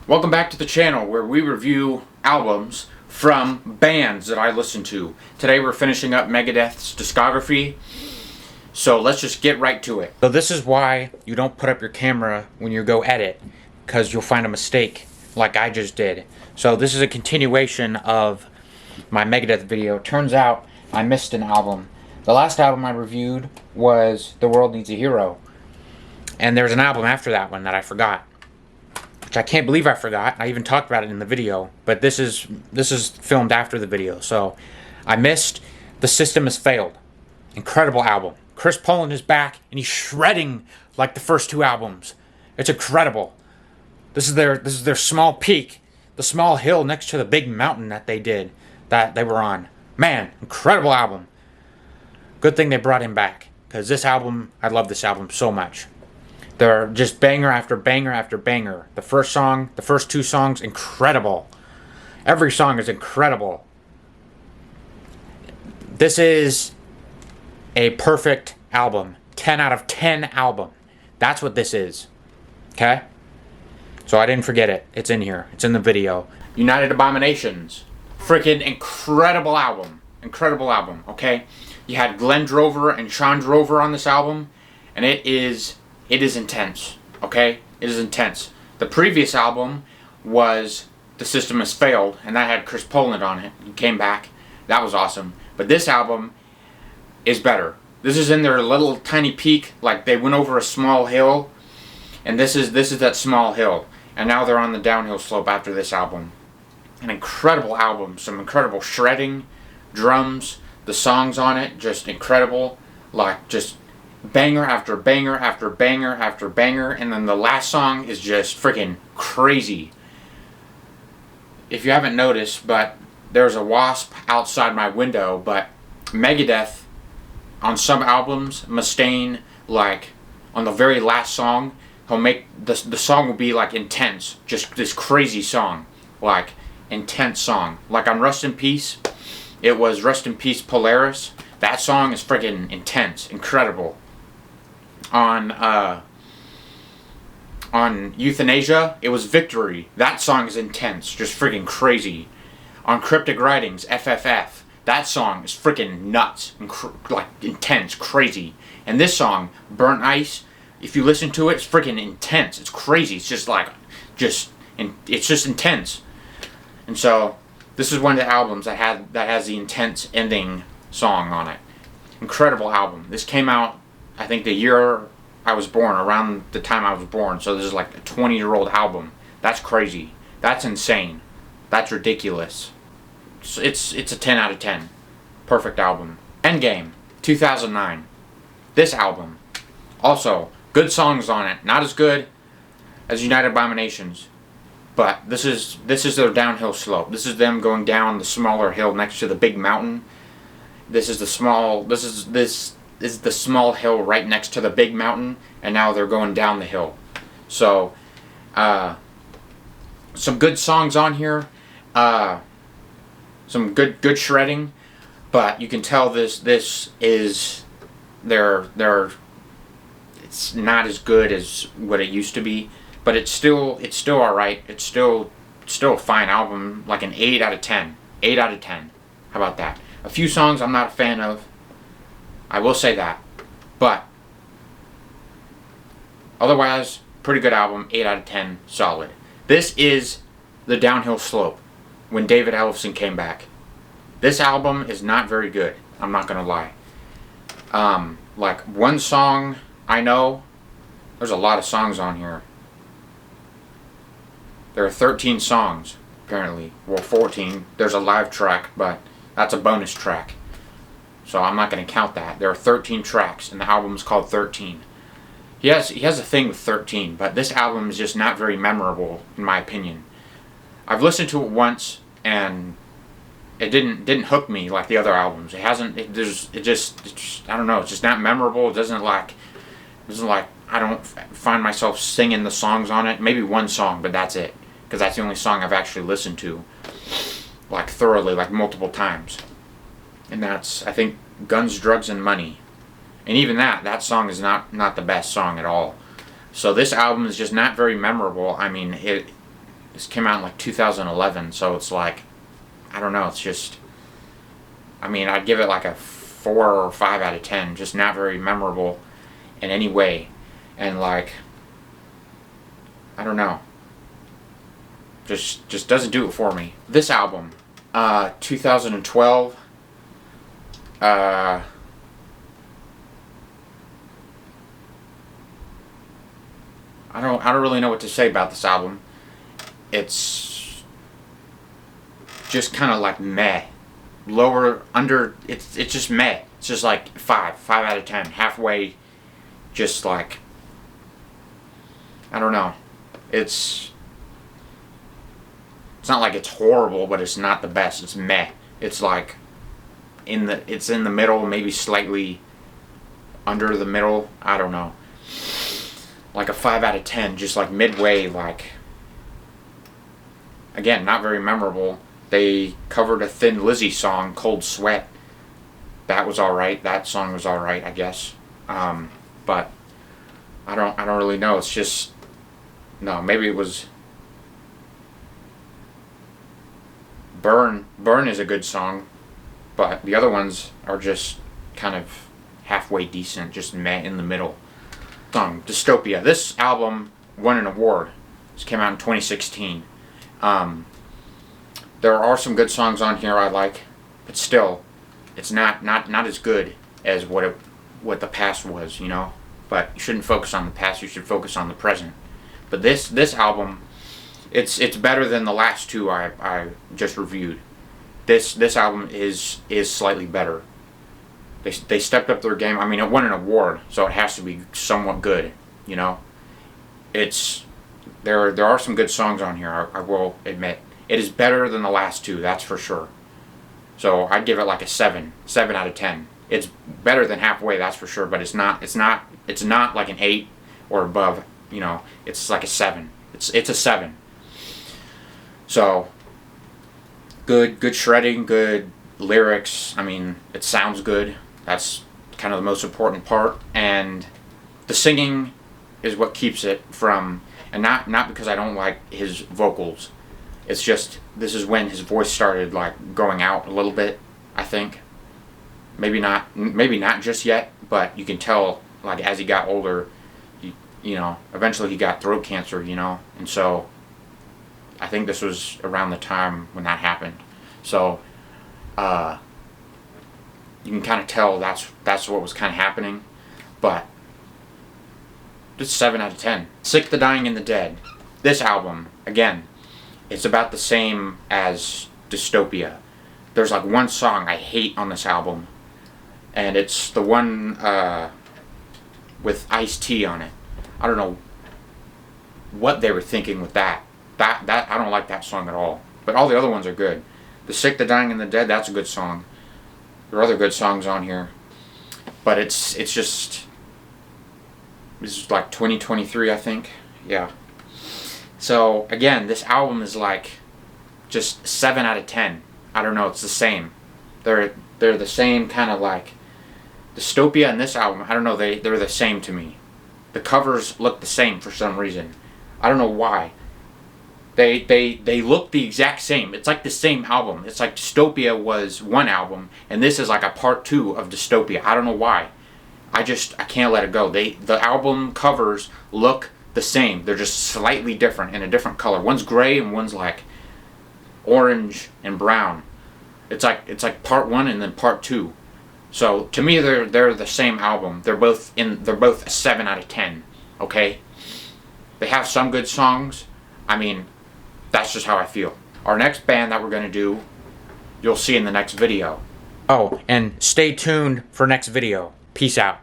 Welcome back to the channel where we review albums from bands that I listen to. Today we're finishing up Megadeth's Discography, so let's just get right to it. So this is why you don't put up your camera when you go edit, because you'll find a mistake like I just did. So this is a continuation of my Megadeth video. Turns out I missed an album. The last album I reviewed was The World Needs a Hero, and there's an album after that one that I forgot, which I can't believe I forgot. I even talked about it in the video, but this is filmed after the video. So I missed The System Has Failed. Incredible album. Chris Poland is back and he's shredding like the first two albums. It's incredible. This is their small peak, the small hill next to the big mountain that they were on. Man, incredible album. Good thing they brought him back, because this album, I love this album so much. They're just banger after banger after banger. The first song, the first two songs, incredible. Every song is incredible. This is a perfect album. 10 out of 10 album. That's what this is. Okay? So I didn't forget it. It's in here. It's in the video. United Abominations. Freaking incredible album. Incredible album, okay? You had Glenn Drover and Sean Drover on this album, and it is intense, okay? It is intense. The previous album was The System Has Failed, and that had Chris Poland on it. He came back. That was awesome. But this album is better. This is in their little tiny peak, like they went over a small hill, and this is that small hill. And now they're on the downhill slope after this album. An incredible album. Some incredible shredding, drums, the songs on it, just incredible. Like, just banger after banger after banger after banger, and then the last song is just freaking crazy. If you haven't noticed, but there's a wasp outside my window, but Megadeth on some albums, Mustaine, like on the very last song, he'll make the song will be like intense, just this crazy song, like intense song. Like on Rust in Peace, it was Rust in Peace Polaris. That song is freaking intense, incredible. On Euthanasia, it was Victory. That song is intense, just freaking crazy. On Cryptic Writings, FFF, that song is freaking nuts, like intense, crazy. And this song, Burnt Ice, if you listen to it, it's freaking intense. It's crazy. It's just like, it's just intense. And so, this is one of the albums that has the intense ending song on it. Incredible album. This came out, I think, the year I was born, around the time I was born. So this is like a 20-year-old album. That's crazy. That's insane. That's ridiculous. It's a 10 out of 10. Perfect album. Endgame, 2009. This album. Also, good songs on it. Not as good as United Abominations, but this is their downhill slope. This is them going down the smaller hill next to the big mountain. This is the small hill right next to the big mountain, and now they're going down the hill. So, some good songs on here, some good shredding, but you can tell this is it's not as good as what it used to be, but it's still all right. It's still a fine album, like an 8 out of 10. 8 out of 10. How about that? A few songs I'm not a fan of, I will say that, but otherwise, pretty good album, 8 out of 10, solid. This is the downhill slope, when David Ellefson came back. This album is not very good, I'm not gonna lie. Like one song I know, there's a lot of songs on here. There are 13 songs, apparently. Well, 14. There's a live track, but that's a bonus track, so I'm not going to count that. There are 13 tracks, and the album is called 13. He has a thing with 13, but this album is just not very memorable, in my opinion. I've listened to it once, and it didn't hook me like the other albums. It hasn't. It's just I don't know. It's just not memorable. It doesn't like I don't find myself singing the songs on it. Maybe one song, but that's it, because that's the only song I've actually listened to, like thoroughly, like multiple times. And that's, I think, Guns, Drugs, and Money. And even that song is not the best song at all. So this album is just not very memorable. I mean, This came out in like 2011, so it's like, I don't know, it's just, I mean, I'd give it like a 4 or 5 out of 10. Just not very memorable in any way. And like, I don't know. Just doesn't do it for me. This album, 2012, I don't really know what to say about this album. It's just kind of like meh. Lower, under, it's just meh. It's just like 5 out of 10. Halfway, just like, I don't know. It's not like it's horrible, but it's not the best. It's meh. It's like it's in the middle, maybe slightly under the middle. I don't know. Like a 5 out of 10, just like midway, like, again, not very memorable. They covered a Thin Lizzy song, Cold Sweat. That was alright. That song was alright, I guess. But I don't really know. It's just, no, maybe it was Burn is a good song, but the other ones are just kind of halfway decent, just meh in the middle. Song Dystopia. This album won an award. This came out in 2016. There are some good songs on here I like, but still, it's not as good as what the past was, you know. But you shouldn't focus on the past. You should focus on the present. But this album, it's better than the last two I just reviewed. This album is slightly better. They stepped up their game. I mean, it won an award, so it has to be somewhat good, you know. There are some good songs on here, I will admit. It is better than the last two, that's for sure. So I'd give it like a 7 out of 10. It's better than halfway, that's for sure, but it's not like an 8 or above, you know. It's like a 7. It's a 7. So good shredding, good lyrics. I mean, it sounds good. That's kind of the most important part, and the singing is what keeps it from, and not because I don't like his vocals. It's just, this is when his voice started like going out a little bit, I think. Maybe not just yet, but you can tell, like, as he got older, you know, eventually he got throat cancer, you know, and so I think this was around the time when that happened. So you can kind of tell that's what was kind of happening, but just 7 out of 10. Sick, the Dying, and the Dead. This album, again, it's about the same as Dystopia. There's like one song I hate on this album, and it's the one with Ice-T on it. I don't know what they were thinking with that. That I don't like that song at all. But all the other ones are good. The Sick, the Dying, and the Dead, that's a good song. There are other good songs on here. But it's just, this is like 2023, I think. Yeah. So again, this album is like just 7 out of 10. I don't know, it's the same. They're the same kind of like Dystopia and this album. I don't know, they're the same to me. The covers look the same for some reason. I don't know why. They look the exact same. It's like the same album. It's like Dystopia was one album, and this is like a part 2 of Dystopia. I don't know why. I can't let it go. The album covers look the same. They're just slightly different in a different color. One's gray and one's like orange and brown. It's like part 1 and then part 2. So to me, they're the same album. They're both a 7 out of 10. Okay. They have some good songs. I mean, that's just how I feel. Our next band that we're going to do, you'll see in the next video. Oh, and stay tuned for next video. Peace out.